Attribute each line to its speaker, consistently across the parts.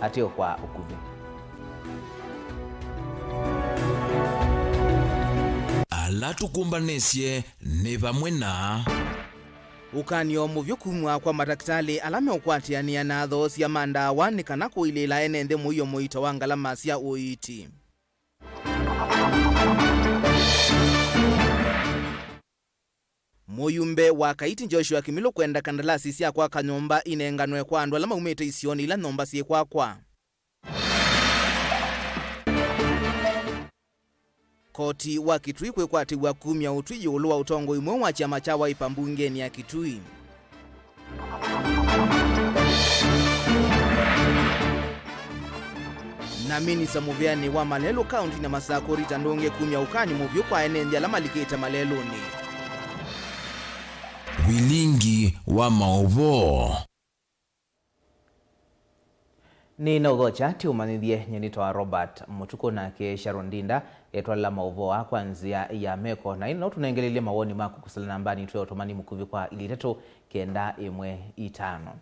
Speaker 1: atio kwa ukuvi.
Speaker 2: Alatukumbanesye ni bamwe na
Speaker 3: ukanio muvyukumwa kwa madaktali alame ukwatiania na thos ya mandawa ni kana kuilila enende muyo muito wa ngalama cia uiti. Muyumbe wa Kaiti Joshua Kimilo kwenda kandalasi cia kwa kanyomba inenganwe kwa andu alama umete isioni ila nomba cie kwa. Koti wa Kitui kwekwati wa kumya utwi yulu wa utongo imwe wa chama cha Wiper mbungeni ya Kitui. Na minisa muvyani wa Malelo County na Masakori tandonge kumya ukani muvyo kwa enende alama liketa Maleloni.
Speaker 2: Vilingi wa Mauvoo
Speaker 1: ni nogocha ti umanithie nyenito wa Robert MUTUKU na ke Sharondinda etwala Mauvoo kwanzia ya meko na ino tunengelelie mawoni maku kusala nambani tuwe otomani mukuvi kwa iliteto kenda imwe itano.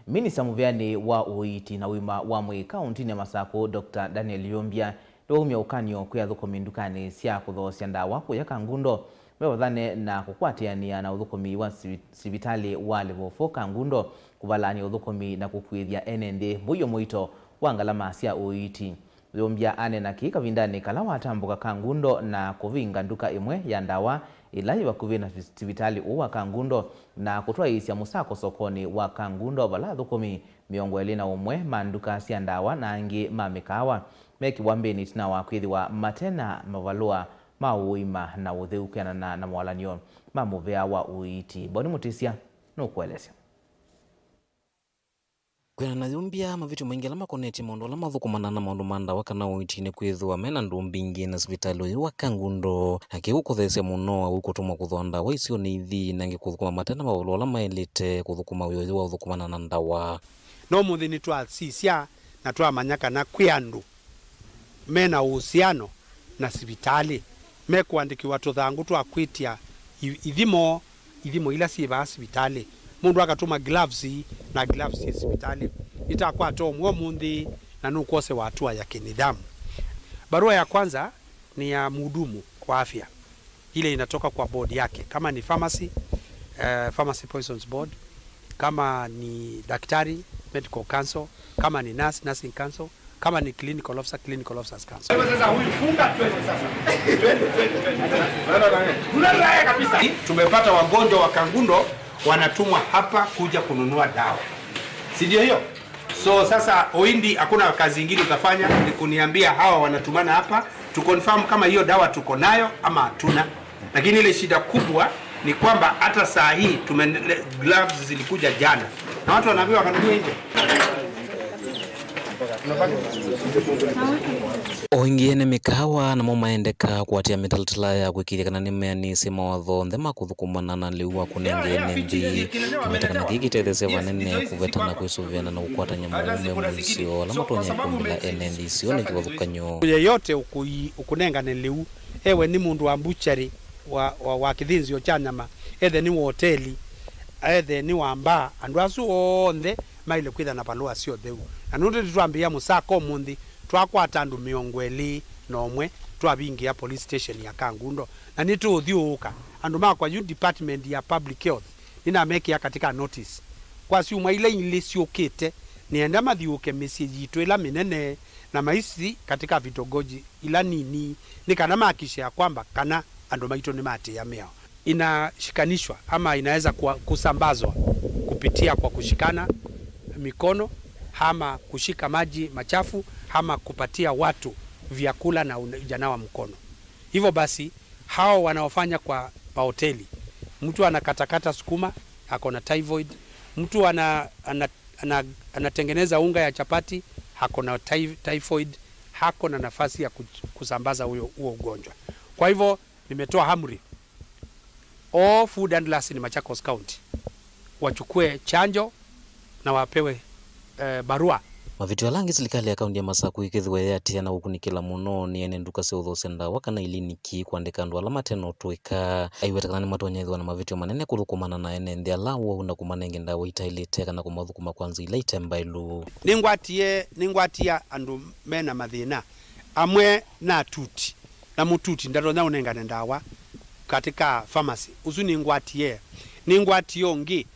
Speaker 1: Minisa muvyani wa uiti na wima wa mwe kaunti na Masako Dr. Daniel Yombia dohumya ukanyo kuya thukomi ndukani cia kuthosya ndawa kuya Kangundo mewathane na kukwatiania na uthukomi wa sibitali wa level 4 Kangundo kuvalani uthukomi na kukwithia enende muyo muito wa ngalama cia uiti. Yombia ane na kika vindani kala watambuka Kangundo na kuvinga nduka imwe ya ndawa ilayi wakuvi na sibitali uwa Kangundo na kutoa isi ya musako sokoni wa Kangundo vala thukomi miongo elina umwe manduka cia ndawa na angi mamikawa meki wambeni tina wakwithi wa matena mavalua mauima na utheukiana na mwalanio mamuvea wa uiti. Boni Mutisia nukuelesya
Speaker 4: kwena na Yombia mavitu maingi alama koneti maundu alama thukumana na maundu manda wakana uitini kwithwa mena ndumbi ingi na sivitali uyu wa Kangundo akigukuthesya muno ugutumwa kuthonda wa isio ni ithi na ngikuthukuma matena mavulu alama elite kuthukuma uyu wa uthukumana na ndawa
Speaker 5: no muthi ni twasisya na twamanyaka na kwi andu mena uhusiano na sivitali mekuandikiwa tuthangu twakwitia ithimo ila siva sivitali mundu akatuma gloves na gloves ya sivitali itakuwa to mundi na nukose watua ya kinidhamu. Barua ya kwanza ni ya mhudumu wa afya, ile inatoka kwa board yake, kama ni pharmacy pharmacy poisons board, kama ni daktari medical council, kama ni nurse nursing council, kama ni clinical officers council.
Speaker 6: Sasa huyu funga twende sasa. Tunalaya kabisa. Tumepata wagonjwa wa Kangundo wanatumwa hapa kuja kununua dawa. Si ndio hiyo? So sasa Oindi hakuna kazi nyingine utafanya ni kuniambia hawa wanatumana hapa tu confirm kama hiyo dawa tuko nayo ama hatuna. Lakini ile shida kubwa ni kwamba hata saa hii gloves zilikuja jana. Na watu wanaambiwa kanunue nje.
Speaker 4: oingiene mikawa na momaendeka kuatia mitalatala ya kwikirikana ni meanisi mawatho nthema kuthukumana na liu wa kunengene nthi kimetakana kiki tethesya vanene kuvetana kwisuviana na ukwata nyamuume mwisio la matonya kumila enendi isio ni kivathukanyo
Speaker 5: yeyote ukunengane liu ewe ni mundu wa mbuchari wa kithinzio cha nyama ethe ni hoteli ethe ni wamba andu asu onthe maile kwitha na palua sio theu na nundu twambia musako mundi twakwata andu miongo eli nomwe twabingia police station ya Kangundo na nitu uthiuka andu makwa you department ya public health ina meki ya katika notice kwa siuma ile ile siokete nienda mathiuke message itu ila minene na maisi katika vitogoji ila nini nikana makisha ya kwamba kana andu maito ni mate ya meo inashikanishwa ama inaweza kusambazwa kupitia kwa kushikana mikono ama kushika maji machafu ama kupatia watu vyakula na ujanawa mkono. Hivyo basi hao wanaofanya kwa hoteli, mtu anakatakata sukuma ako na typhoid, mtu anatengeneza unga ya chapati ako na typhoid, hako na nafasi ya kusambaza huo ugonjwa. Kwa hivyo nimetoa amri all food handlers in Machakos County wachukue chanjo na wapewe barua
Speaker 4: Mavitu ya langi serikali ya kaunti ya Masaku ikithiwe yatia na ukunikila muno ni ene nduka se uthosenda wakana iliniki kuandika andu ala mateno twika aiwetakana ni matonyethwa na mavitu manene kuthukumana na ene nthi ala wauna kumanenge ndawa itailite kana kumathukuma kwanza ila itembailu
Speaker 5: ningwatia andu mena mathina amwe na tuti na mututi ndatonya unengane ndawa katika pharmacy usu ningwatie ongi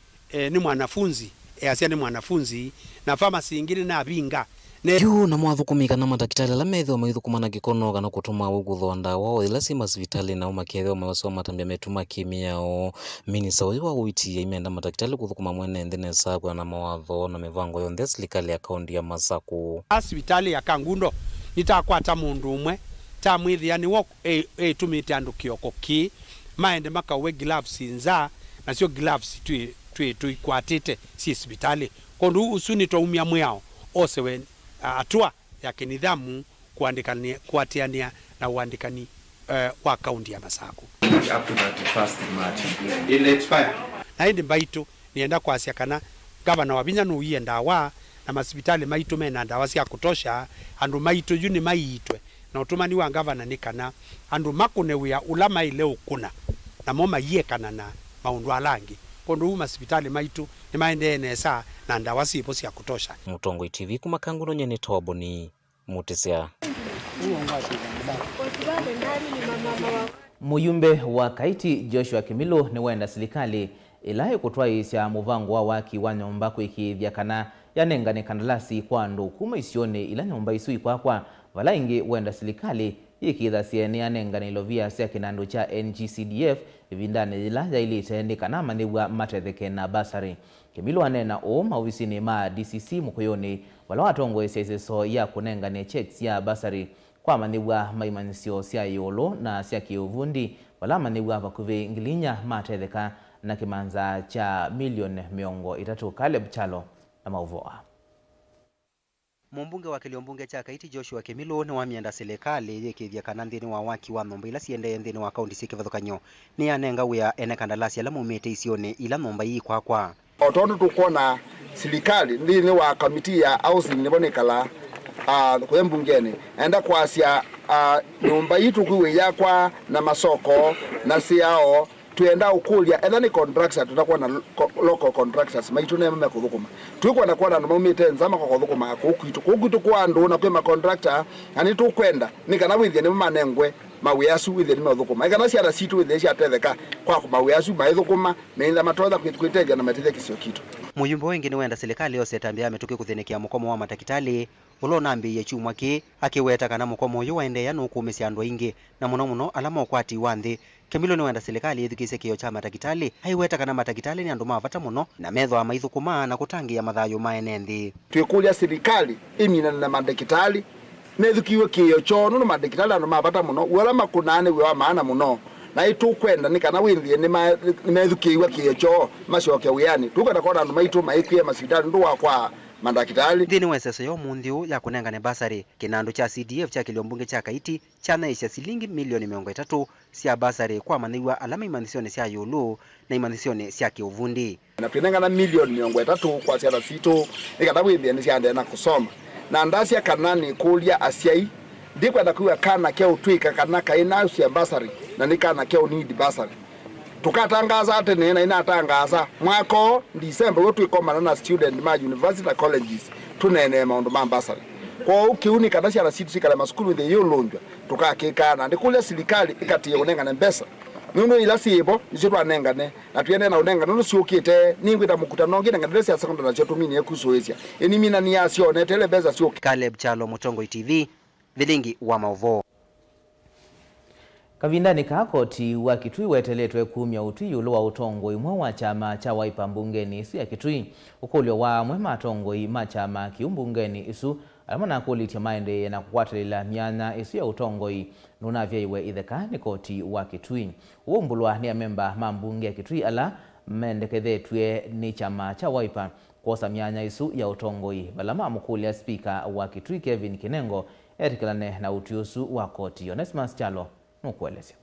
Speaker 5: ni mwanafunzi asia ni mwanafunzi na pharmacy ingine na binga
Speaker 4: yu na mwathukumika na madakitari ala methwa maithukumana gikono kana kutuma uguthwa ndawa ila si masivitali na umakethwa mawasoma matambia metuma kimiao minisa uyu wa uiti imenda madakitari kuthukuma mwene nthine sakwa na mawatho na mivango yonthe serikali ya kaunti ya Masaku.
Speaker 5: Sivitali ya Kangundo nitakwata mundu umwe ta mwithia ni wo tumite andu kioko ki maende makawe gloves nza na sio gloves tuikwatite si sivitali kondu usuni twaumia mwao osewe atua ya kinidhamu kuatiania na uandikani wa kaunti ya Masaku
Speaker 6: up to 31st March in expire
Speaker 5: na hindi mbaitu nienda kwasia kana gavana wa Vinya nuiye ndawa na masipitali maitu mena ndawa cia kutosha andu maitu yuni maitwe na utumani wa gavana ni kana andu makunewia ulama ile ukuna na moma yie kana na maundu alangi kondu masipitali maitu ni maende nesa na ndawa sipo cia kutosha.
Speaker 4: Mutongo TV kuma Kangundo nyene Toboni Mutisia.
Speaker 1: Muyumbe wa kaiti Joshua Kimilu ni wenda serikali ilayo kutwaisya muvango wa waki wa nyomba kwikithia kana yanengane kandalasi kwa andu kuma isione ila nyomba isu ikwakwa vala ingi wenda serikali ikitha siene yanengane ilovia sia kinandu cha NGCDF ivindane ila yailite ndikana maniwa matetheke na basari. Kimilu anena o maofisini ma DCC mukuyoni wala watongo eseso ya kunengane checks ya basari kwa maniwa maimanisio sia yolo na sia kiuvundi wala maniwa vakuve ngilinya matetheka na kimanza cha milioni 300. Caleb Chalo na Mauvoo.
Speaker 7: Mumbunge wa kiliombunge cha kaiti Joshua Kimilu ni wamienda serikali yekithia kana nthini wa waki wa nomba ila siende nthini wa kaunti sikivathukanyo ni anenga wia ene kandalasi ala mumite isione ila nomba yi kwakwa
Speaker 8: otondu tukona serikali nthini wa kamiti ya housing nibonekala kwa mbungeni enda kwasia nyumba yitu kuwe yakwa na masoko na siao tuenda ukulia ethani contractor tutakuwa na local contractors maitu ne meme kuthukuma tuko na kwa na mumite nzama kwa kuthukuma kukitu kwa andu na kwa contractor ani tukwenda ni kana withia ni manengwe mawiasu withia ni mathukuma kana cia situ withia cia tetheka kwa mawiasu maithukuma nenda matotha kwiteja na matithia kisio kitu.
Speaker 7: Muyumbo wengine wenda serikali yose tambia ametuki kuthinikia mukomo wa matakitali ulona mbiye chumwa ki akiweta kana mukomo uyu waende ya nukumisia andu ingi na muno alama ukwati wanthi. Kimilu ni wenda serikali ithikise kio cha matakitali haiweta kana matakitali ni andu mavata muno na methwa maithukuma na kutangia mathayo maenenthi.
Speaker 8: Twikulia serikali imina na matakitali nethukiwe kio chono na matakitali andu mavata muno wala makunane wa maana muno na itukwenda ni kana withie ni methukiwe kio cho macoke wiani tukana kona andu maitu maikie masitani ndu wakwa mandakitali
Speaker 7: thini weseso yo munthiu ya kunengane basari kinandu cha CDF cha kiliombunge cha kaiti cha naisha silingi milioni 300 cia basari kwa maniwa alama imandisione cia yulu na imandisione cia kiuvundi
Speaker 8: na pinengana milioni 300 kwa cia sito ikata withie ni cia ndena kusoma na ndacia kanani kulia asiai ndikwenda kuwa kana kia utwika kana kaina cia basari na nikana kia need basari tukatangaza ate nena inatangaza mwako December wetu ikomana na student ma university na colleges tunene maundu ma basari kwa ukiuni kana cia situ sikala maskulu the yolonjwa tukakekana ndikulia serikali ikatie kunengana mbesa nuno ila sibo nishitwa nengane na tuyene na unengana no siokite ningwita mukutano ngine ngandele cia secondary na chotumini ekusoesia eni mina ni asio netele beza sio.
Speaker 7: Caleb Chalo, Mutongo TV, Vilingi wa Mauvoo.
Speaker 1: Kavindani ka koti wa Kitui weteletwe kumya utui ulo wa utongo imwe wa chama cha Wiper mbungeni isu ya Kitui ukulio wa mwe matongo ima chama kiumbungeni isu alamana kulitia maende na kukwatelela myanya isu ya utongo nuna vyaiwe itheka ni koti wa Kitui uumbulwa ni ya memba mambunge ya Kitui ala mendekethetwe ni chama cha Wiper kosa myanya isu ya utongo balama mukulia speaker wa Kitui Kevin Kinengo etikilane na utiusu wa koti. Onesmus Chalo nukuelezea.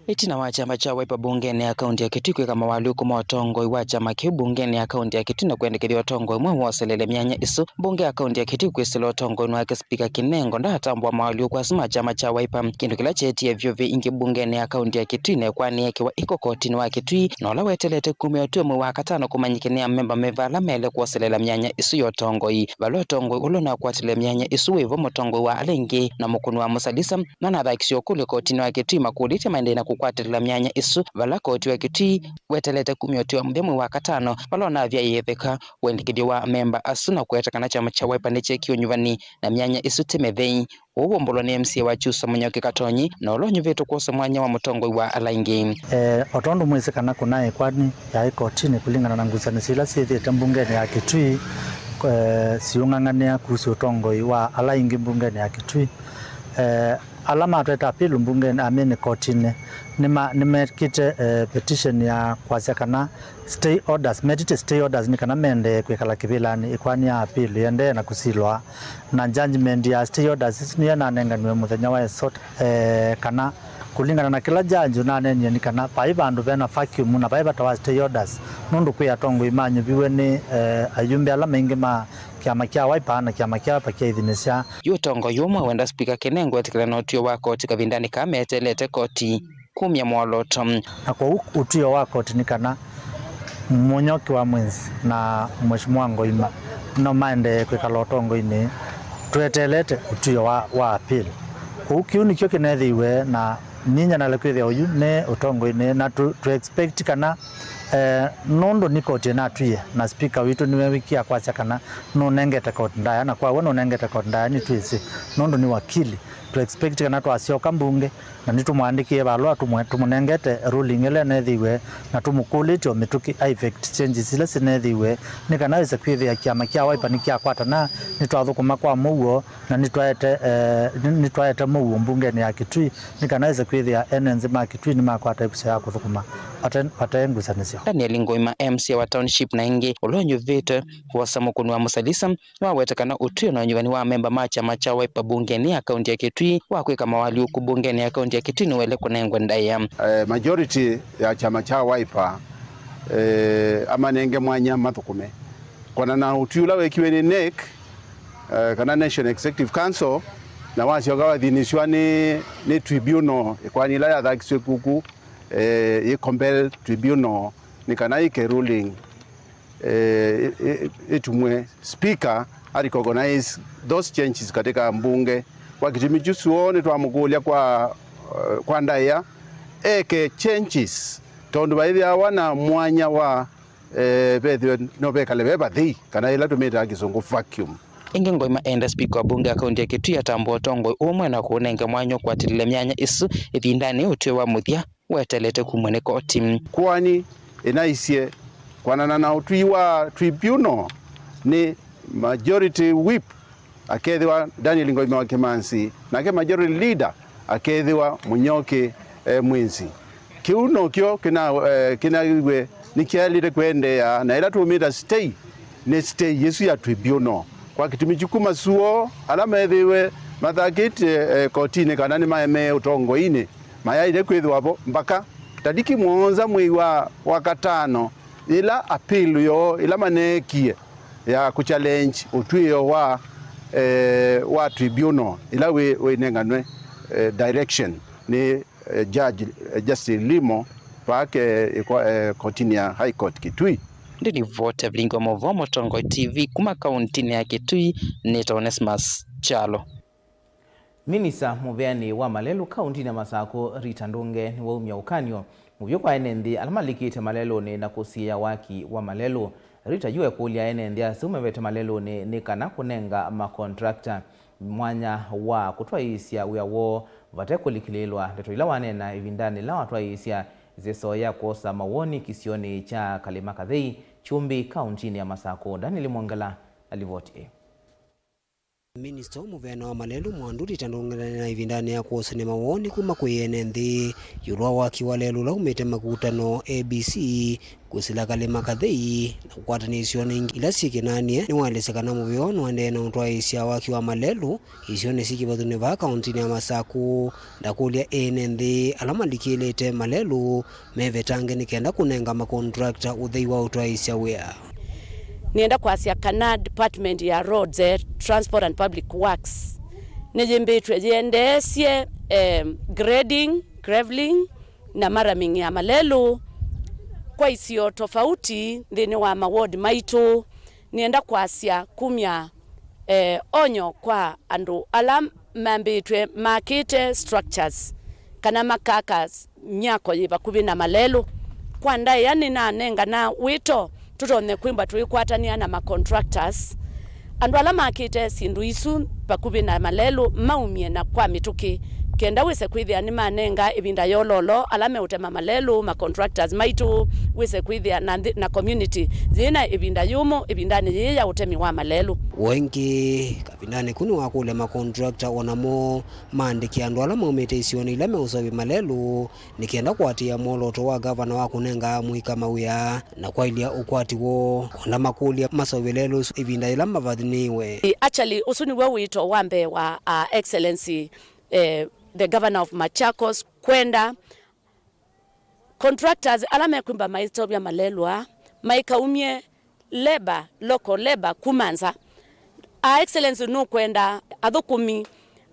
Speaker 9: Itina wa chama cha Wiper bungeni ya kaunti ya Kitui kama waliokuma watongoi wa chama kiu bungeni ya kaunti ya Kitui na kuendekelea watongoi mwe waselele myanya isu bunge ya kaunti ya Kitui kwesilo watongoi nwake spika Kinengo ndatambwa mawaliokwa sima chama cha Wiper kindu kila cheti ya vyove ingi bungeni ya kaunti ya Kitui na kwani yake wa iko kotini wa Kitui na wala wetelete kumi otuwe mwe wakatano kumanyikenia memba mevala mele kuwaselela myanya isu yotongoi valo watongoi ulona kuatile myanya isu wevo motongoi wa alengi na mukunu wa musalisa na nadhakisio kule kotini wa Kitui makulite maendena kukwatila myanya isu vala koti wa Kitui wetelete kumyotiwa mbemu wa katano walona vya yetheka wendikidiwa memba asu na kuetakana chama cha Wiper nechekio nyuvani na myanya isu temethei uwo mbolo ni MCA wa Chusa Munyoki Katonyi na olonyo vetu kuosa mwanya wa mutongoi wa alangi
Speaker 10: otondo mwesekana kunaye kwani ya kotini kulingana na nguzani sila siethete mbungeni ya Kitui siung'ang'ania kuhusu utongoi wa alangi mbungeni ya Kitui alama atweta apilu mbungeni amini kotini nimekite petition ya kwasekana stay orders medite stay orders ni kana mende kwekala kibilani ikwani ya apilu yende na kusilwa na judgment ya stay orders ni yana nenganwe muthenya wa sort kana kulingana na kila judge na nenye ni kana paiba andu bena vacuum na paiba tawa stay orders nundu kwi tongo imanyu biwe ni ayumbe alama ingi ma kiama kia Wiper na kiama kia Wiper kia idhinisha
Speaker 9: yutongo yumwe wenda spika Kinengo etikila na utio wa koti kavindani kametelete koti kumya mwoloto
Speaker 10: na kwa utio wa koti ni kana Munyoki wa mwenzi na mheshimiwa Ngoima no maende kwekala utongo ini tuetelete utio wa appeal kukiu nikyo kinethiwe na ninya na lekwithia uyu ne utongo ini na tu expect kana nondo nikoti na tuye na speaker witu niwe wiki ya kwacha kana no nengete koti ndaya na kwa wono nengete koti ndaya ni tuisi nondo ni wakili tu expect kana twasioka mbunge na nitumwandikie balwa tumunengete ruling ile nethiwe na tumukulite omituki effect changes ile sinethiwe nikanaweza kwithia kiama kia Wiper nikiakwata na nitwathukuma kwa Mauvoo na nitwaete Mauvoo mbungeni ya Kitui nikanaweza kwithia enenzi ma Kitui ni makwata ikusa ya kuthukuma patengusanisio
Speaker 9: Daniel Ngoima MCA wa township na ingi ulonyo vete kuwasa mukunu wa musalisa wawetekana utio na nyuvani wa memba macha macha Wiper bungeni ya kaunti ya Kitui wakweka mawali huku bungeni ya kaunti ya Kitui ni wele kunengwa ndaya
Speaker 11: majority ya chama cha Wiper ama nenge mwanya mathukume kwana na utiula wekiwe ni NEC kana National Executive Council na wasioga wathinishwa ni tribunal kwani ila yathakiswe kuku compel tribunal ni kana ike ruling itumwe speaker recognize those changes katika mbunge kwa kitimi chusuo ni twamukulia kwa ndaya eke changes tondu baithia wana mwanya wa bethwe no bekale beba thi kana ila tumita kizungu vacuum
Speaker 9: ingi Ngoima enda speaker wa bunge ya kaunti ya Kitui atambua tongoi umwe na kuonenge mwanyo kwatilile myanya isu ithindani utio wa muthia wetelete kumwene koti
Speaker 11: kwani inaisie kwanana na utui wa tribunal ni majority whip akethiwa Daniel Ngoima wa Kimansi na ke majority leader akethiwa Munyoki Mwenzi kiuno kyo kinaiwe nikialire kwendea na ila tumita stay ne stay yesu ya tribunal kwa kitimi chukuma suo alama ethiwe mathakite kotini kana ni maeme utongo ine mayaire kwithwa bo mpaka tadiki mwonza mwi wa katano ila appeal yo ila manekie ya kuchallenge utwio wa tribunal ila we nenganwe direction ni judge Justice Limo pake kotini ya High Court Kitui
Speaker 9: ndini vote Vilingi wa Mauvoo Motongoi TV kuma kaunti ya Kitui nita Onesmus Chalo
Speaker 1: Minisa muveani wa Malelu kaunti na Masako Rita Ndunge ni waumia ukanyo muvyo kwa enendi alamalikite Malelu ni nakusia waki wa Malelu Rita yue kulia enendi asumevete Malelu ni kana kunenga makontrakta mwanya wa kutua isia uyawo vateko likililwa ndeto ila wanena ivindani la watua isia zesoya kuosa mawoni kisioni cha Kalimakadhei Chumbi kaunti ya Masako Daniel Mwangala alivoti
Speaker 12: Minister muvena wa malelu mwanduri tandongana na ivindani ya kuosane mawoni kuma kuyenenthi yurwa waki wa lelu laumete makutano ABC kusila kalema kathei na kukwatanisio na ila sikinanie ni walesekana muveo nwende na utwaisya waki wa malelu isio ni sikivathuni va kauntini ya Masaku ndakulia enenthi alamalikilete malelu mevetange ni kenda kunenga makontrakta uthei wa utwaisya wea.
Speaker 13: Nienda kwasia kana department ya roads, transport and public works nijimbitwe jiendesie grading, graveling na maraming ya malelu kwa isio tofauti thini wa maward maitu. Nienda kwasia kumya onyo kwa andu alam mambitwe makite structures kana makakas nyako yiva kubi na malelu kwa ndai yani na nenga na wito tutone kwimba tuikwatania na contractors andu ala makite sindu isu pakubi na malelu maumie na kwa mituki kenda wise kwithia ni manenga ibinda yololo alame utema malelu contractors maitu wise kwithia na community zina ibinda yumo ibindani yiya utemi wa malelu
Speaker 12: wengi kabindani kuni wakule contractor onamo mandiki andu ala maumite isioni ila meusobi malelu nikienda kwatia moloto wa governor wa kunenga muika mawia na kwa ilia ukwati wo ona makulia masobilelu ibinda ila mavathiniwe.
Speaker 13: Actually usuni we wito wambe wa excellency the governor of Machakos kwenda contractors alame kwimba maitobya malelwa maikaumie labor local labor kumanza excellency no kwenda athukumi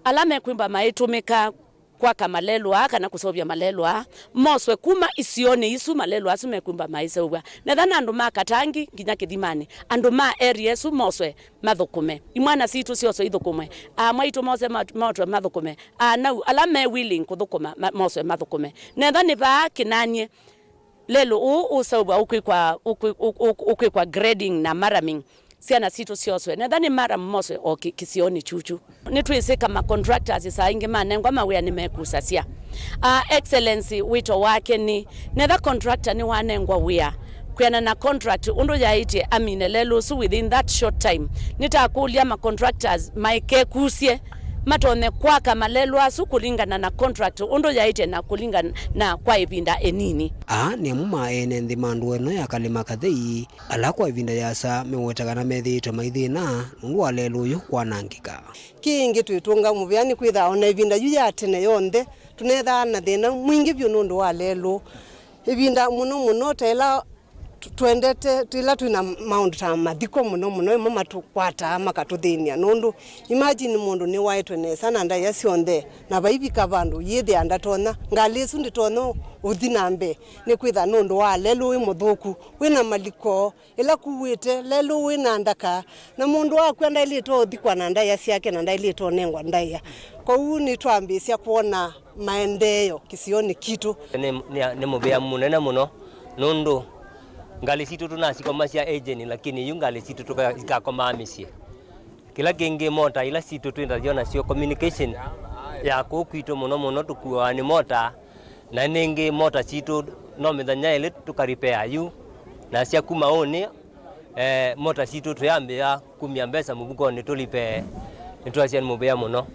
Speaker 13: alame kwimba maitumika kwa kamalelwa kana kusobya malelwa moswe kuma isione isu malelwa asume kwimba maisewa na thana andu makatangi nginya kithimani andu ma area su moswe mathukume imwana situ sioso ithukume maitu mose motwe mathukume nau alame willing kuthukuma moswe mathukume na thani ba kinanie lelo usawa ukikwa grading na maraming siana situ sioswe na thani mara mmoswe o kisioni chuchu nitwise kama contractors saingi manengwa mawea nimekusasia excellency wito wake ni nether contractor ni wanengwa wea kuyana na contract undu yaite amine lelo su within that short time nitakulia contractors maike kusie matone kwa kama lelo asu kulingana na contract undu yaite na kulingana na kwa ibinda enini
Speaker 12: ni muma enenthi mandu eno ya kalima kathei ala kwa ibinda yasa mewetakana methito maithina nundu wa lelo yu kwanangika
Speaker 14: kingi twitunga muvyani kwitha ona ibinda yu ya tene yonthe tunetha na thina mwingi vyu nundu wa lelo ibinda muno tela twendete twila twina maundu ta mathiko muno mama tukwata makatuthinia nundu imagine mundu ni waitwe nesa na ndai acionthe na baibika bandu yithi andatona ngalisu nditona uthinambe ni kwitha nundu wa lelu imuthuku wina maliko ila kuwite lelu wina ndaka na mundu wa kwenda ilito uthikwa na ndai asiake na ndai ilito nengwa ndai kwa hiyo ni twambisia kuona maendeleo kisioni kitu
Speaker 15: ni mubea munene muno nundu ngali situ tunashikoma cia agent lakini yu ngali situ tukakoma misie kila kingi mota ila situ twenda jona sio communication ya kukwito muno tukuwa ni mota na ningi mota situ no mithanya ile tukaripea yu na cia kumaoni mota situ tuyambia kumia mbesa mubukoni tulipe nitwacia mubea muno.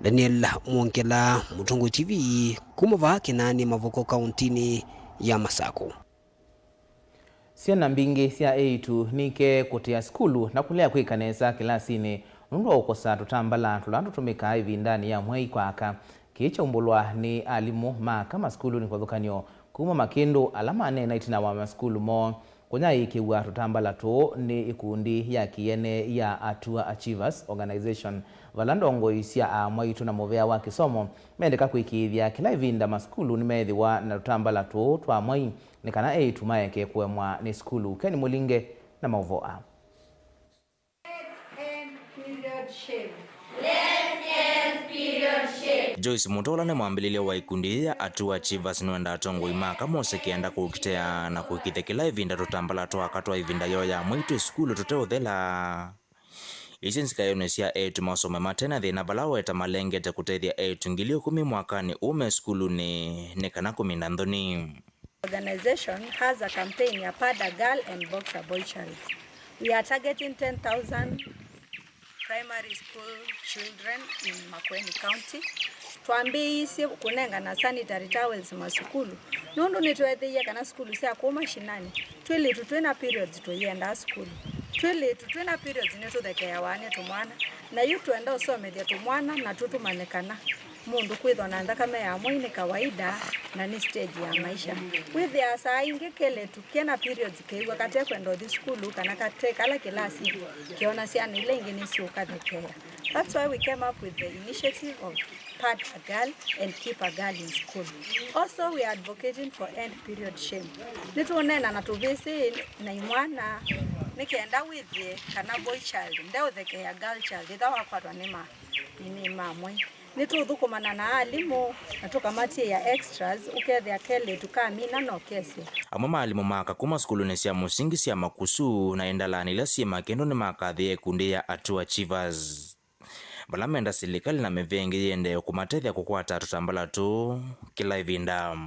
Speaker 12: Daniel Mwongela, Mutungu TV, kumava Kinani Mavuko kauntini ya Masaku.
Speaker 1: Siana mbingi sia eitu nike kutia skulu na kulea kwikaneza kilasini nundu ukosa tutambala tulandu tumika hivi ndani ya mwei kwaka kicha umbulwa ni alimu kama skulu ni kwathukanio kuma makindu alama nena itina wa skulu mo kunya ikiwa tutambala tu ni ikundi ya kiene ya Atua Achievers Organization valandongo isia mwaitu na movea wa kisomo meendeka kwikithia kila ivinda maskulu ni methiwa na tutambala tu twa mwai ni kana eitu maeke kuemwa ni skulu Keni Mulinge na Mauvoo.
Speaker 16: Joyce Mutola ni mwambililia wa ikundi ya Atua Achievers nwenda atongo imaka mose kienda kukitea na kukite kila ivinda tutambala twa katwa ivinda yoya mwitu skulu tuteuthela isinzika yonesia eitu masome matena thina balawo eta malengete kutethia eitu 10,000 mwakani ume skulu ni kana 10
Speaker 17: Organization has a campaign ya Pada Girl and Boxer Boy Charity. We are targeting 10,000 primary school children in Makueni County. Twambiisi kunenga na sanitary towels masukulu. Nundu nitwethiye kana skulu cia kuma shinani. Twili tutwina periods tuyenda skulu. Twili tutwina periods nituthekea wane tumwana. Na yu tuenda usomethia tumwana na tutumanekana. Mundu kwithwa na thakame ya mwini kawaida na ni stage ya maisha. Withia saa ingi kele tukiena periods kiwa kate kwenda thi skulu kana kate kala kilasi kiona ciana ile ingi ni ciukathekea. That's why we came up with the initiative of pad a girl and keep a girl in school. Also, we are advocating for end period shame. Nituonena na tuvisi na imwana nikienda with the kana boy child ndeo thekea girl child ithawa kwatwa ni mamwe. Nituthukumana na alimu na tukamati ya extras ukethia kele tukamina no kesi.
Speaker 16: Amwe maalimu maka kuma skulu cia musingi cia makusu na endalanila cia makendo ni makathie kundi ya atu achievers. Balamenda serikali na mevengi yende kumatethia kukwata tutambala tu kila ivinda.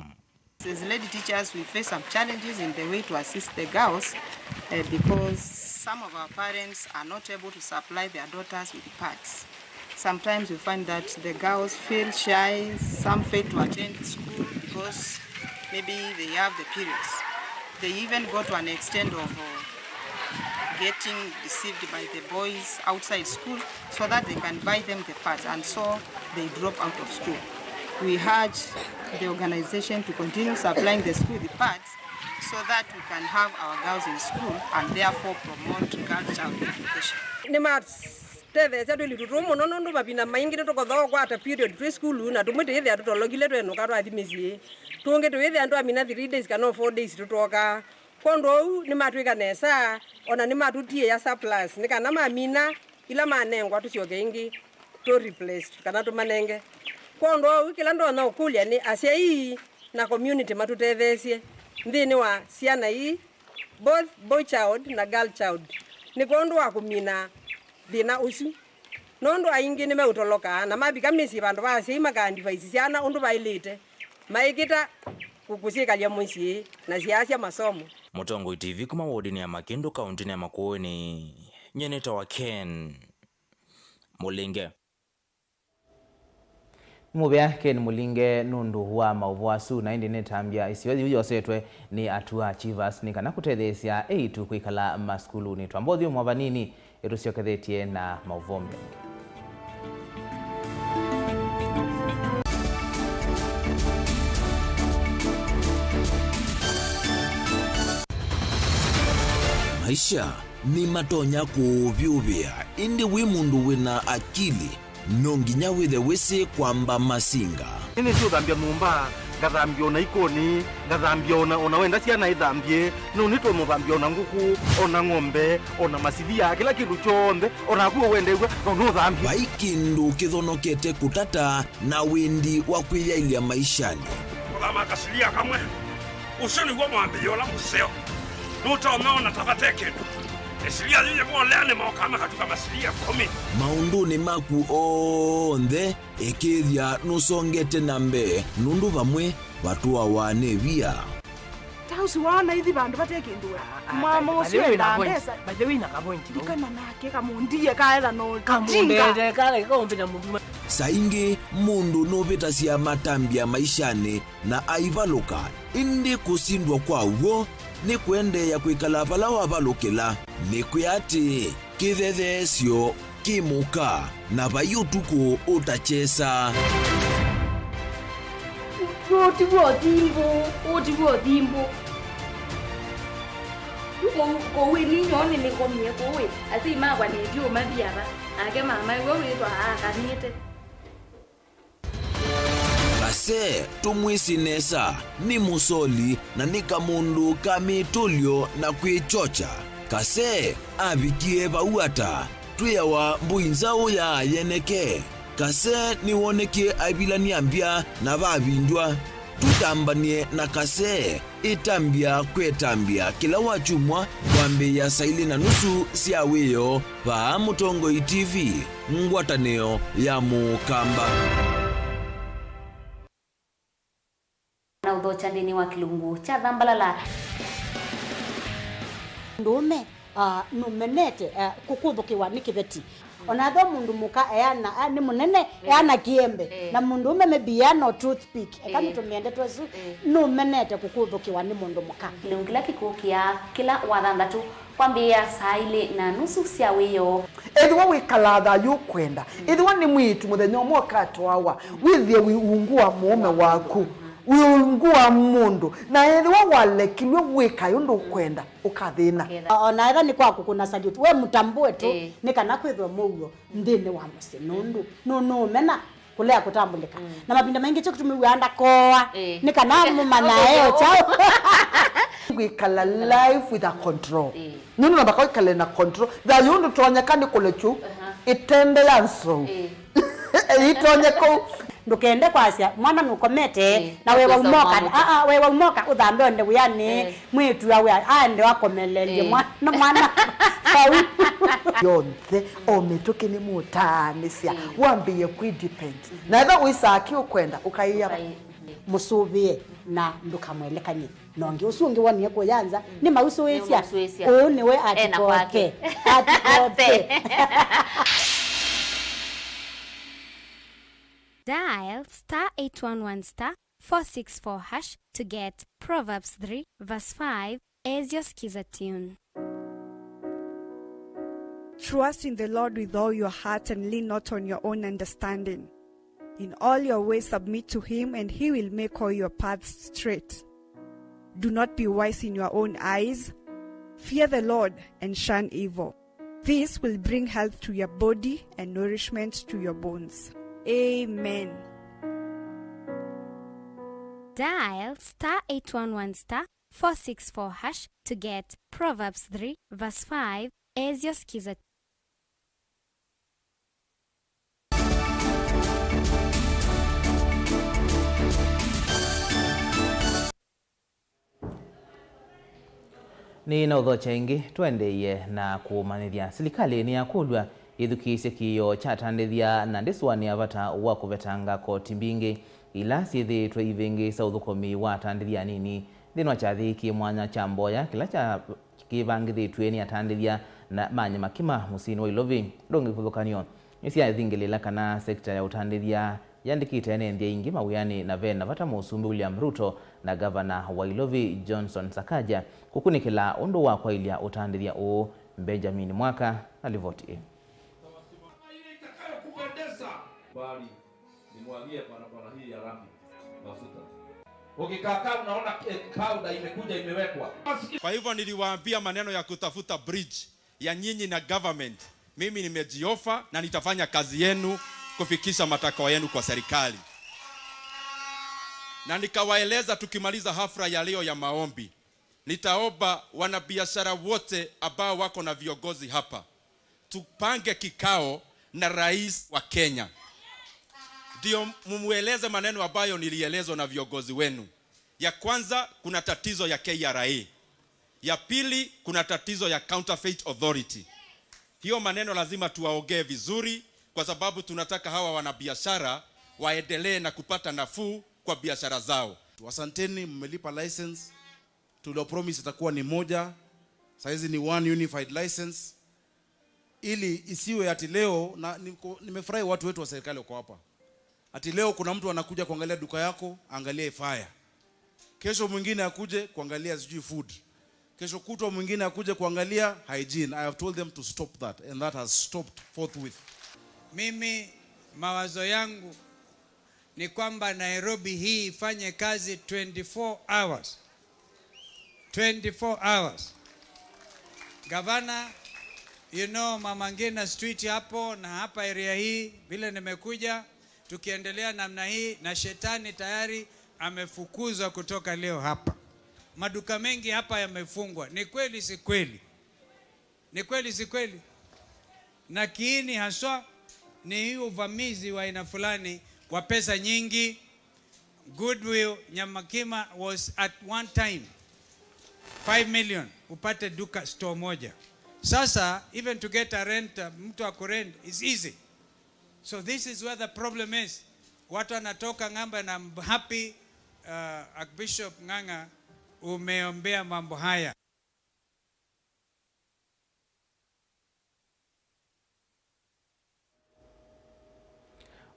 Speaker 18: As lady teachers, we face some challenges in the way to assist the girls because some of our parents are not able to supply their daughters with pads. Sometimes we find that the girls feel shy, some fail to attend school because maybe they have the periods. They even go to an extent of getting deceived by the boys outside school so that they can buy them the pads, and so they drop out of school. We urge the organization to continue supplying the school the pads so that we can have our girls in school and therefore promote girl child education.
Speaker 19: Teveza tulitutumo nono mapina maingi tokotho kwata period to school na tumwete ithia tutologile tweno katwa athimisi tunge twithia andu amina 3 days kana 4 days tutoka kondo ni matwika nesa ona ni matutie ya surplus ni kana mamina ila manengwa tucioke ingi to replace kana tumanenge kondo kila ndo na ukulia ni asia hii na community matutethesie ndini wa ciana hii both boy child na girl child ni kondo wa kumina thina usu nondo aingi ni meutoloka na mabika misi bandu basi makandi vaisisiana undu bailite maikita kukusikalia munsi na siasia masomo.
Speaker 16: Mutongo TV kuma wodini ya Makendo kaunti ya Makueni nyeneta wa Ken Mulinge.
Speaker 1: Mubya Ken Mulinge nundu wa Mauvoo asu na indi netambia isiwezi ujo setwe ni atua achievers ni kana kutethesia eitu kuikala maskulu ni twambothi mwabanini erusiokethetie na Mauvoo Mlinge.
Speaker 2: Maisha ni matonya kuvyuvia indi wi mundu wina akili nonginya withe wisi kwamba masinga.
Speaker 20: Ini sio thambia mumba ngathambia ona ikoni ngathambia ona wenda ciana ithambie no nitwe muthambia ona nguku ona ng'ombe ona masithia kila kindu chombe ona kuo wendegwe no thambia
Speaker 2: baikindu kithonokete kutata na windi wa kwiyailia maishani.
Speaker 21: Kama kasilia kamwe usini gwa mwambia ola museo nutaona tabateke esilia yeye mwaleane maokama katika masilia 10
Speaker 2: maunduni maku onthe ekithia nusongete nambe nundu bamwe batu awane bia
Speaker 22: tausi wana hithi bandu bateke ndua mama uswe na pesa baje na kapointi kana nake kamundie kaela no kamundete kale kombina mundu
Speaker 2: saingi mundu no betasia matambia maishani na aibaluka indi kusindwa kwa uo ni kwende ya kwikala bala wabalukila ni kuyati kithethesio kimuka na bayutuku utachesa
Speaker 22: otibo dimbo ko wini nyone ni komie ko we asi magwa ni dio mabiaba ake mama wewe to akanite
Speaker 2: Kase tumwisi nesa ni musoli na nika mundu kamitulio na kwichocha. Kase abikie bauata tuyawa mbuinzao ya yeneke. Kase ni woneke abilani ambia na babindwa. Tutambanie na kase itambia kwetambia kila wachumwa wambe ya saili na nusu siaweyo pa Mutongo TV ngwataneo ya Mukamba.
Speaker 23: Na udho chandini wa kilungu cha dhambalala
Speaker 24: ndume
Speaker 23: numenete kukuthukiwa ni kiveti onatho mundu muka eana ni munene eana kiembe na mundu umeme biano toothpick ekamitumende twesu numenete kukuthukiwa ni mundu muka kila kikukia kila wathandatu kwambia saa ile na nusu cia wiyo
Speaker 3: ethwa wikalatha yukwenda ethwa ni mwitu muthenya mwoka twawa withie wiungua mume waku wiungua mundu na ethwa walekilwe wika yundu kwenda ukathina
Speaker 23: ona etha ni kwaku kuna salute we mutambue tu ni kana kwithwa mugo ndine wa musi nundu no mena kulea kutambulika na mapinda mengi cyo kutumiwanda koa ni kana mumana eo chao
Speaker 3: wikala life with a control nunu nabaka wikala na control da yundu tonyekani kulechu itende yanso itonyeko
Speaker 23: ndukende kwasia mwana nukomete na wewe umoka wewe umoka uthambe onde buyani mwitu yawe ande wakomelele mwana
Speaker 3: yonthe omituki ni mutanisia wambiye ku depend na etha wisaki ukwenda ukaiya
Speaker 23: musubie na ndukamwelekanye nongi usungi wonie kuyanza ni mausuisia niwe atikote
Speaker 5: Dial *811*464# to get Proverbs 3 verse 5 as your skiza tune.
Speaker 6: Trust in the Lord with all your heart and lean not on your own understanding. In all your ways submit to him and he will make all your paths straight. Do not be wise in your own eyes. Fear the Lord and shun evil. This will bring health to your body and nourishment to your bones. Amen.
Speaker 5: Dial *811*464# to get Proverbs 3 verse 5 as your skiza.
Speaker 1: Ni na udho chengi tuendeye na kumanithia serikali ni yakulwa ithukisye kiyo chatandithia na ndiswani avata wa kuvetanga koti mbingi ila sithitwe ivingi sa uthukomi wa tandithia nini thinwa chathiki mwanya cha mboya kila cha kivangithitwe ni atandithia na manya makima musini wa ilovi ndongi kuthukanio isia thingilila kana sekta ya utandithia yandikite enenthia ingi mawiyani na vena vata musumbi William Ruto na gavana wa Ilovi Johnson Sakaja kukunikila undu wa kwailia utandithia u Benjamin Mwaka alivoti
Speaker 24: bali nimwagie barabara hii ya rami mafuta. Ukikaa unaona kauda imekuja imewekwa.
Speaker 25: Kwa hivyo niliwaambia maneno ya kutafuta bridge ya nyinyi na government. Mimi nimejiofa na nitafanya kazi yenu kufikisha matakwa yenu kwa serikali. Na nikawaeleza tukimaliza hafla ya leo ya maombi, nitaomba wanabiashara wote ambao wako na viongozi hapa tupange kikao na rais wa Kenya. Ndio mumueleze maneno ambayo nilielezwa na viongozi wenu. Ya kwanza kuna tatizo ya KRA. Ya pili kuna tatizo ya Counterfeit Authority. Hiyo maneno lazima tuwaongee vizuri kwa sababu tunataka hawa wanabiashara waendelee na kupata nafuu kwa biashara zao.
Speaker 26: Asanteni, mmelipa license. Tulio promise itakuwa ni moja. Saizi ni one unified license. Ili isiwe ati leo na nimefurahi watu wetu wa serikali wako hapa. Ati leo kuna mtu anakuja kuangalia duka yako, angalia fire. Kesho mwingine akuje kuangalia sijui food. Kesho kutwa mwingine akuje kuangalia hygiene. I have told them to stop that and that has stopped forthwith.
Speaker 27: Mimi mawazo yangu ni kwamba Nairobi hii ifanye kazi 24 hours. 24 hours. Gavana, you know Mama Ngina Street hapo na hapa area hii vile nimekuja tukiendelea namna hii na shetani tayari amefukuzwa kutoka leo hapa. Maduka mengi hapa yamefungwa. Ni kweli si kweli? Ni kweli si kweli? Na kiini haswa ni hii uvamizi wa aina fulani wa pesa nyingi. Goodwill Nyamakima was at one time 5 million upate duka store moja. Sasa even to get a rent, mtu akurent is easy. So this is where the problem is. Watu wanatoka ng'amba na I'm happy Archbishop Ng'ang'a umeombea mambo haya.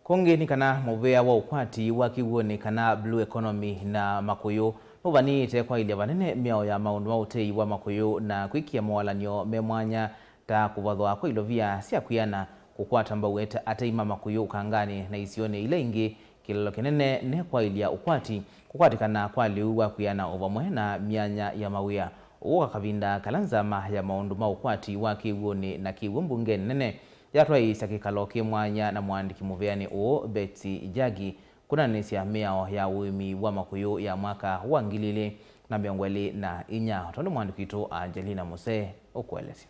Speaker 1: konge ni kana muvea wa ukwati wa kiwone kana blue economy na makuyu nuvanite kwa ile vanene miao ya maundu mautei wa makuyu na kwikia mwalanyo memwanya ta kuvathwa kwa ilovia sia kuyana kukwata mbaweta ateima makuyu kangani na isione ile ingi kilolo kinene ne kwa ilia ukwati kukwatikana kwa liu wa kuyana ovamwe na mianya ya mawia uwa kavinda kalanzama ya maundu maukwati wa kiwone na kiwumbunge nene yatwai sakikalo kimwanya na mwandiki muveani uo Betsy Jagi kunanisya miao ya uimi wa makuyu ya mwaka wa 2024 tondo mwandiki tu Angelina Muse ukuelesi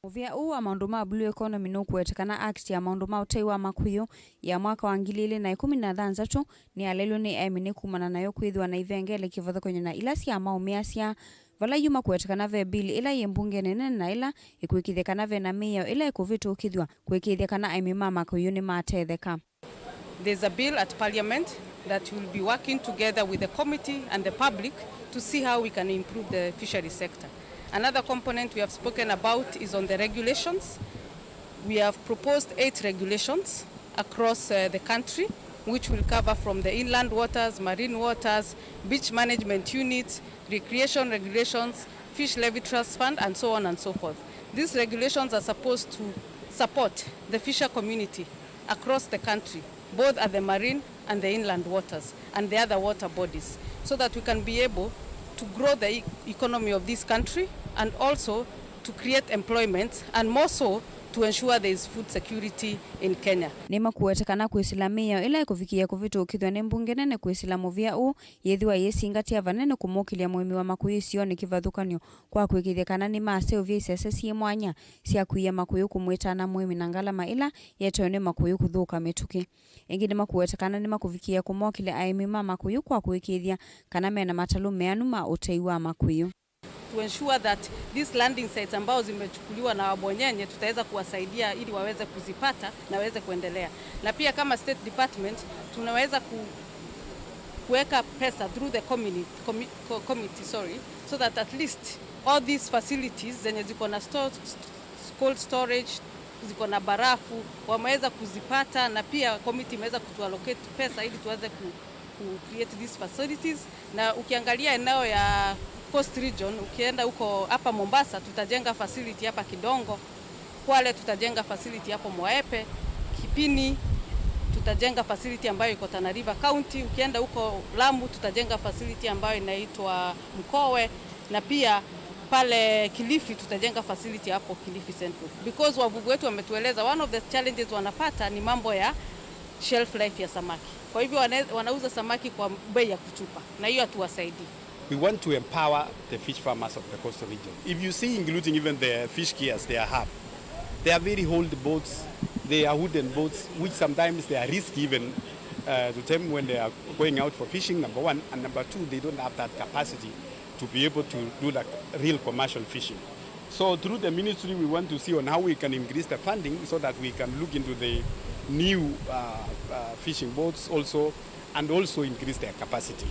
Speaker 4: Muvea uwa maundu ma blue economy no kuetekana act ya maundu ma utei wa makuyu ya mwaka wa 2016 ni alelo ni emini kumana nayo kwithwa na ivengele kivatho kwenye na ilasi ya maumiasia vala yuma kuetekana ve bili ila yembunge nene na ila ikuikithekana ve na miyo ila ikuvitu ukithwa kuikithekana aimima makuyu ni matetheka.
Speaker 7: There's a bill at Parliament that will be working together with the committee and the public to see how we can improve the fishery sector. Another component we have spoken about is on the regulations. We have proposed 8 regulations across the country, which will cover from the inland waters, marine waters, beach management units, recreation regulations, fish levy trust fund, and so on and so forth. These regulations are supposed to support the fisher community across the country, both at the marine and the inland waters and the other water bodies, so that we can be able to grow the economy of this country and also to create employment, and more so to ensure there is food security in Kenya.
Speaker 4: Nema kuetekana kuisilamia ila kufikia kuvitu ukithwa ni mbunge nene kuisilamu vya u yethiwa yesingatia vanene kumokilia muimi wa makuyu sioni kivathukanio kwa kuikithekana ni maaseo vya isesesi mwanya sia kuia makuyu kumwetana muimi na ngalama ila yetone makuyu kuthuka mituki. Ingi nema kuetekana ni makufikia kumokilia aimima makuyu kwa kuikithia kana mena matalu meanu ma utei wa makuyu.
Speaker 7: To ensure that these landing sites ambao zimechukuliwa na wabonyenye tutaweza kuwasaidia ili waweze kuzipata na waweze kuendelea. Na pia kama State Department tunaweza kuweka pesa through the committee so that at least all these facilities zenye ziko na cold storage, ziko na barafu wameweza kuzipata, na pia committee imeweza kutuallocate pesa ili tuweze create these facilities. Na ukiangalia eneo ya Coast Region, ukienda huko hapa Mombasa tutajenga facility hapa Kidongo, Kwale tutajenga facility hapo Moepe, Kipini tutajenga facility ambayo iko Tana River County, ukienda huko Lamu tutajenga facility ambayo inaitwa Mkowe, na pia pale Kilifi tutajenga facility hapo Kilifi Central. Because wavuvi wetu wametueleza one of the challenges wanapata ni mambo ya shelf life ya samaki. Kwa hivyo wanauza samaki kwa bei ya kutupa, na hiyo hatuwasaidii.
Speaker 8: We want to empower the fish farmers of the coastal region. If you see, including even the fish gears they have very old boats, they are wooden boats, which sometimes they are risky even to them when they are going out for fishing, number one. And number two, they don't have that capacity to be able to do like real commercial fishing. So through the ministry, we want to see on how we can increase the funding so that we can look into the new fishing boats also, and also increase their capacity.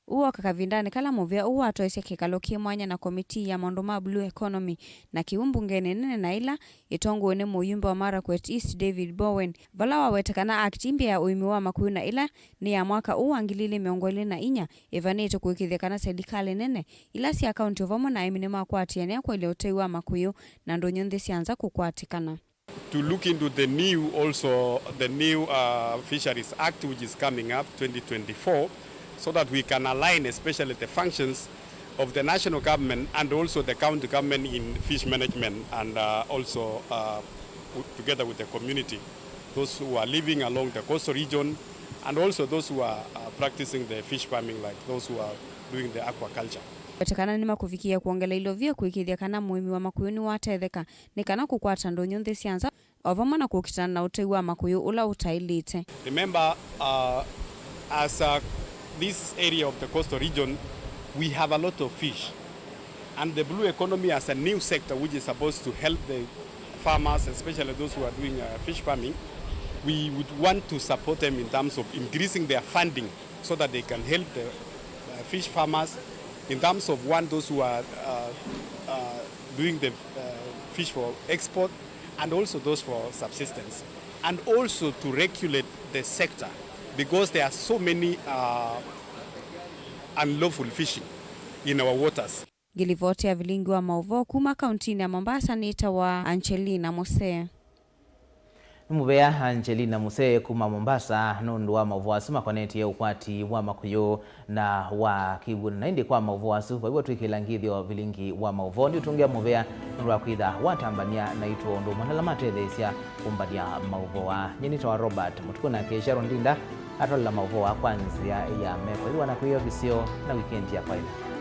Speaker 4: Uwa kakavindani kala muvea uwa atoesya kikalo kimwanya na komiti ya maundu ma blue economy na kiumbunge nene na ila itongo ene muyumbe wa Marakwet East David Bowen vala wawetekana aktimbia ya uimi wa makuyu na ila ni ya mwaka uwa ngilili miongole na inya evanito kuikithekana serikali nene ila si akaunti ovamo na eminema kwa atiania kwa ile utei wa makuyu na ndonyonde sianza kukwatikana.
Speaker 8: To look into the new Fisheries Act which is coming up 2024, so that we can align especially the functions of the national government and also the county government in fish management, and also together with the community, those who are living along the coastal region, and also those who are practicing the fish farming, like those who are doing the aquaculture.
Speaker 4: Wetekana ni makufikia kuongela ilovia kuikithia kana muimi wa makuyu ni watetheka ni kana kukwata ndonyonde sianza ovamo na kukitana na utei wa makuyu ula utailite.
Speaker 8: Remember, as this area of the coastal region, we have a lot of fish, and the blue economy as a new sector which is supposed to help the farmers, especially those who are doing fish farming, we would want to support them in terms of increasing their funding so that they can help the fish farmers in terms of those who are doing the fish for export, and also those for subsistence. and also to regulate the sector because there are so many unlawful fishing in our waters.
Speaker 4: Gilivoti ya Vilingi wa Mauvoo kuma kauntini ya Mombasa nita wa Angelina Mose.
Speaker 1: Mubea Angelina Muse kuma Mombasa nundu wa Mauvoo asuma koneti ya ukwati wa makuyo na wa kibuni na indi kwa Mauvoo asu kwa hivyo tuikilangithi wa Vilingi wa Mauvoo ndi utungia mubea nundu wa kuidha watambania na itu ondu mwanalamatwe thesia kumbadia Mauvoo wa nyenito wa Robert Mutuku na Sharon Ndinda atola Mauvoo wa kwanzia ya meko ili wanakuyo visio na weekend ya kwaida.